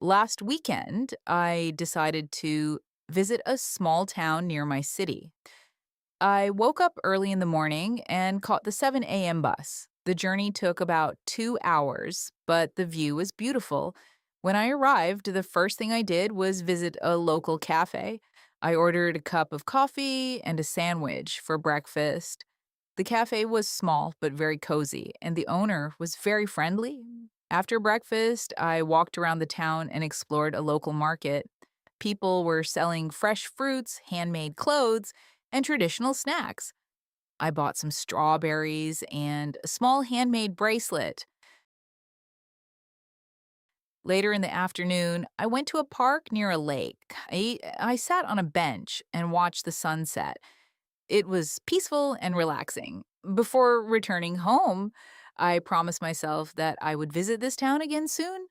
Last weekend, I decided to visit a small town near my city. I woke up early in the morning and caught the 7 a.m. bus. The journey took about 2 hours, but the view was beautiful. When I arrived, the first thing I did was visit a local cafe. I ordered a cup of coffee and a sandwich for breakfast. The cafe was small but very cozy, and the owner was very friendly. After breakfast, I walked around the town and explored a local market. People were selling fresh fruits, handmade clothes, and traditional snacks. I bought some strawberries and a small handmade bracelet. Later in the afternoon, I went to a park near a lake. I sat on a bench and watched the sunset. It was peaceful and relaxing. Before returning home, I promised myself that I would visit this town again soon.